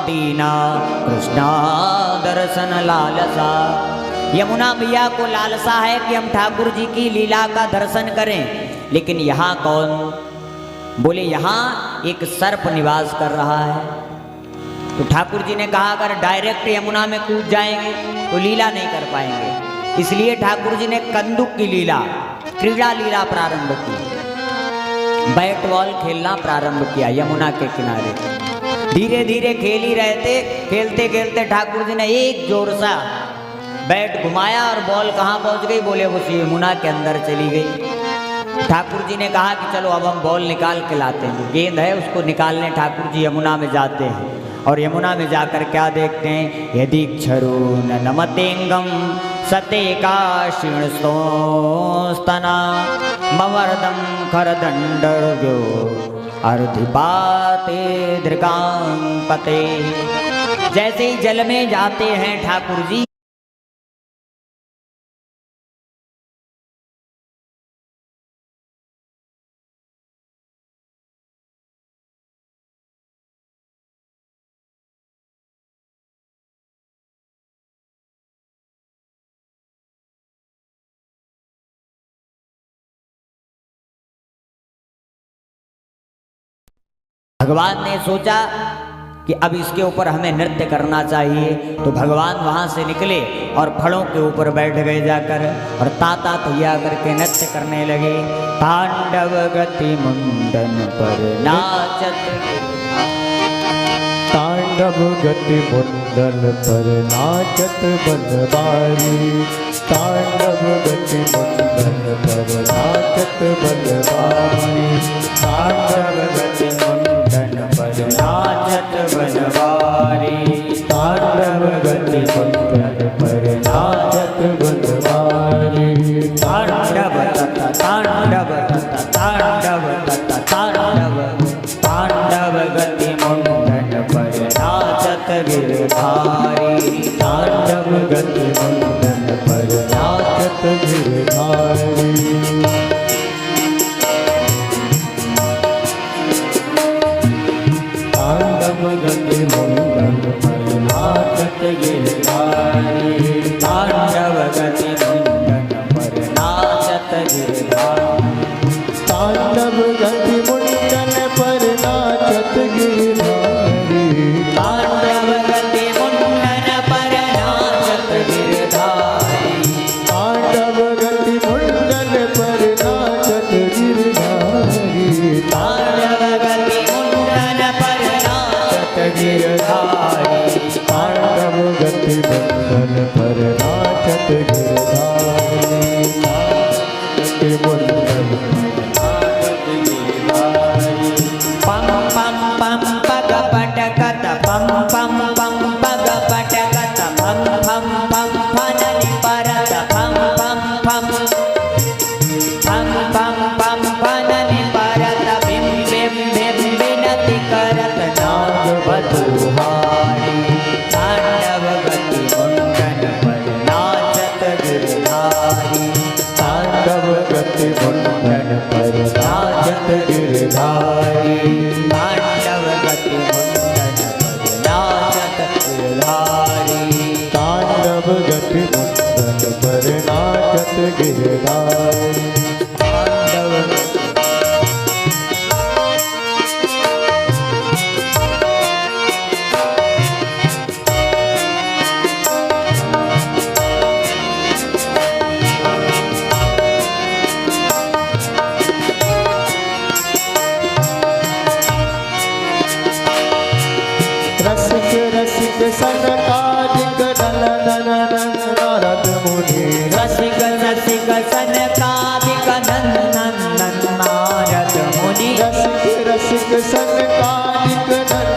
तीना कृष्णा दर्शन लालसा। यमुना मैया को लालसा है कि हम ठाकुर जी की लीला का दर्शन करें, लेकिन यहाँ कौन? बोले यहाँ एक सर्प निवास कर रहा है। तो ठाकुर जी ने कहा अगर डायरेक्ट यमुना में कूद जाएंगे तो लीला नहीं कर पाएंगे, इसलिए ठाकुर जी ने कंदुक की लीला, क्रीड़ा लीला प्रारंभ की। बैट बॉल खेलना प्रारंभ किया यमुना के किनारे। धीरे धीरे खेल ही रहे थे, खेलते खेलते ठाकुर जी ने एक जोर सा बैट घुमाया और बॉल कहाँ पहुँच गई? बोले वो यमुना के अंदर चली गई। ठाकुर जी ने कहा कि चलो अब हम बॉल निकाल के लाते हैं। गेंद है उसको निकालने ठाकुर जी यमुना में जाते हैं और यमुना में जाकर क्या देखते हैं? यदि क्षरो न नमतेंगम सते का शीर्णस्तना मवर्दम खरदंडर्यो अर्धिपाते दृगांपते। जैसे ही जल में जाते हैं ठाकुर जी, भगवान ने सोचा कि अब इसके ऊपर हमें नृत्य करना चाहिए। तो भगवान वहां से निकले और फलों के ऊपर बैठ गए जाकर और ताता तैया करके नृत्य करने लगे। तांडव गति मुंडन पर नाचत, तांडव गति मुंडन पर नाचत बनवारी। तांडव गति मुंडन पर नाचत बनवारी। तांडव गति मुंडन पर नाचत बनवारी। तांडव गति मुंडन पर नाचत बनवारी। तांडव तथा तांडव तथा तांडव तथा तांडव, तांडव गति मुंडन पर नाचत गिरधारी। तांडव गति मुंडन पर नाचत गिरधारी। तांडव गति मुंडन पर नाचत गिरधारी। तांडव गति मुंडन पर नाचत गिरधारी। तांडव गति मुंडन पर नाचत गिरधारी। तांडव गति मुंडन पर नाचत गिरधारी। तांडव गति मुंडन पर नाचत गिरधारी। तांडव गति मुंडन पर नाचत गिरधारी। तांडव गति मुंडन पर नाचत गिरधारी। गति मुंडन पम पम पम पग पटकत पम पम पम पग पटकत पम पम पम फननि परत पम पम पम पम पम पम फननि परत बिम बिम बिम बिनति करत नाग बधुहारी। तांडव गति मुंडन पर नाचत गिरधारी। तांडव गति मुंडन पर नाचत गिरधारी। तांडव गति मुंडन पर नाचत गिरधारी। तांडव गति मुंडन पर नाचत गिरधारी। तांडव रसिक रसिक सनकादिक नन नन नन नारद मुनि। रसिक रसिक सनकादिक नंदन नारद मुनि। रसिक रसिक सनकादिक नन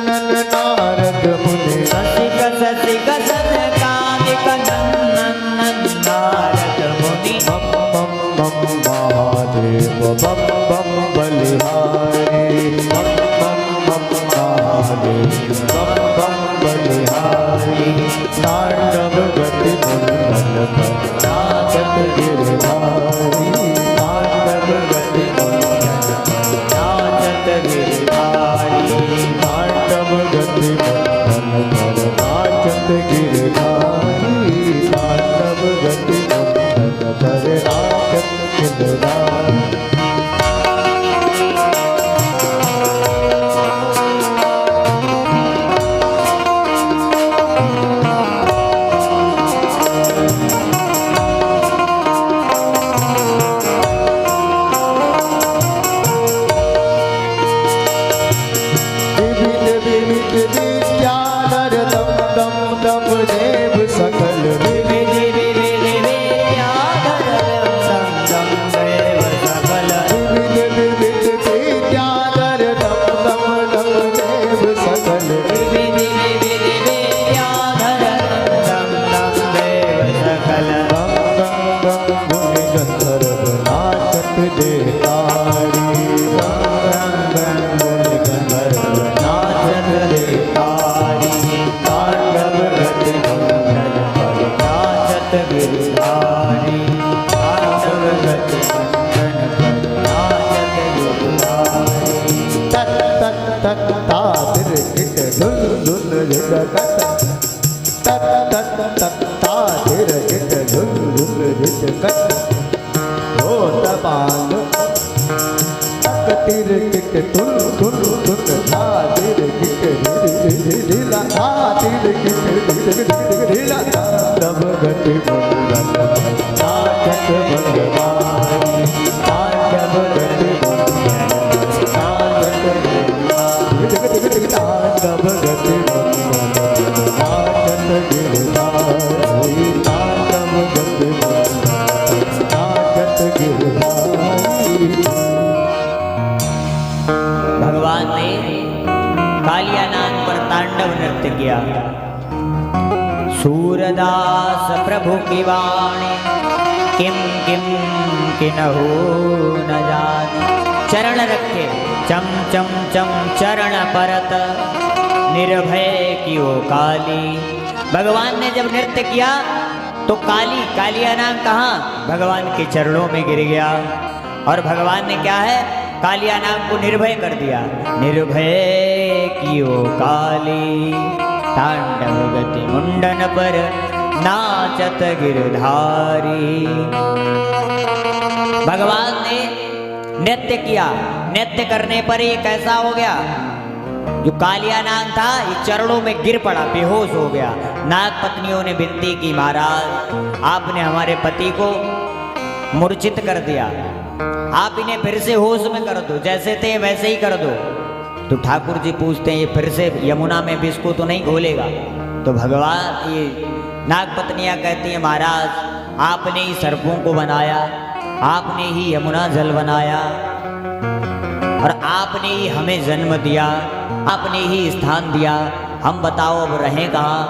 नन नारद मुनि। रसिक रसिक सनकादिक नंदन नारद मुनि। बम बम बम महादेव बम बम बलिहारी। बम बम बम महादेव बम बम बलिहारी। तांडव गति मुंडन पर नाचत गिरधारी। तांडव गति मुंडन पर नाचत गिरधारी। तांडव गति मुंडन विद्याधर दम दम दम देव सकल विधि विद्याधर दम दम देव सकल विद्याधर दम दम दम देव सकल विधि विद्याधर दम दम देव सकल गम गम गम गुण गंधर्व नाचत देतारी गम गम गम गंधर्व नाचत देतारी तांडव गति मंगल पर नाचत गिरधारी तांडव गति मंगल पर नाचत गिरधारी तत तत तत तादिर किट धुन धुन झटकत तत तत तत तादिर किट धुन धुन झटकत हो तबांग तक तिर किट तुन तुन तुन तादिर किट ढीला तादिर किट ढीला तब गति मंगल नाचत भगवानी तांडव गति मंगल नाचत तांडव गति मंगल नाचत गिरधारी तांडव गति मंगल नाचत गिरधारी। भगवान ने कालियानाग पर तांडव नृत्य किया। सूरदास प्रभु की वाणी किम किम किन्हु न जाने। चरण रखे चम चम चम चरण परत निर्भय कियो काली। भगवान ने जब नृत्य किया तो कालियानाग कहाँ भगवान के चरणों में गिर गया। और भगवान ने क्या है कालियानाग को निर्भय कर दिया। निर्भय कियो काली तांडव गति मुंडन पर नाचत गिरधारी। भगवान ने नृत्य किया। नृत्य करने पर ये कैसा हो गया, जो कालियानाग था ये चरणों में गिर पड़ा, बेहोश हो गया। नाग पत्नियों ने विनती की महाराज आपने हमारे पति को मूर्छित कर दिया, आप इन्हें फिर से होश में कर दो, जैसे थे वैसे ही कर दो। तो ठाकुर जी पूछते हैं ये फिर से यमुना में विष को तो नहीं घोलेगा। तो भगवान ये नाग पत्नियां कहती हैं महाराज आपने ही सर्पों को बनाया, आपने ही यमुना जल बनाया और आपने ही हमें जन्म दिया, आपने ही स्थान दिया, हम बताओ अब रहें कहाँ।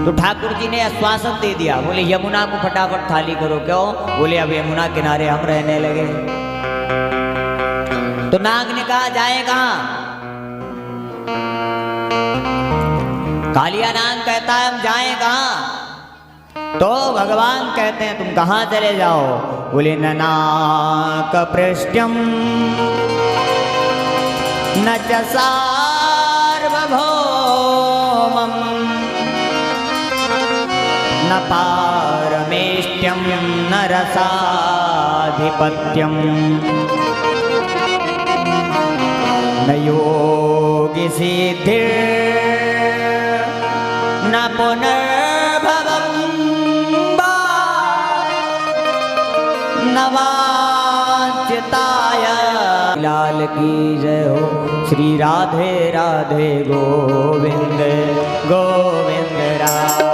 तो ठाकुर जी ने आश्वासन दे दिया, बोले यमुना को फटाफट खाली करो। क्यों? बोले अब यमुना किनारे हम रहने लगे। तो नाग ने कहा जाए कहाँ? कालियानाग कहता है हम जाएं कहाँ? तो भगवान कहते हैं तुम कहाँ चले जाओ? बोले ननाक पृष्ठम न च सार्वभौमम् न पारमेष्ट्यं न रसाधिपत्यम् न योगी सिद्धिर्न पुनर्भवं वा न वाञ्छिताय। लाल की जय हो। श्री राधे राधे गोविंद गोविंद राधे।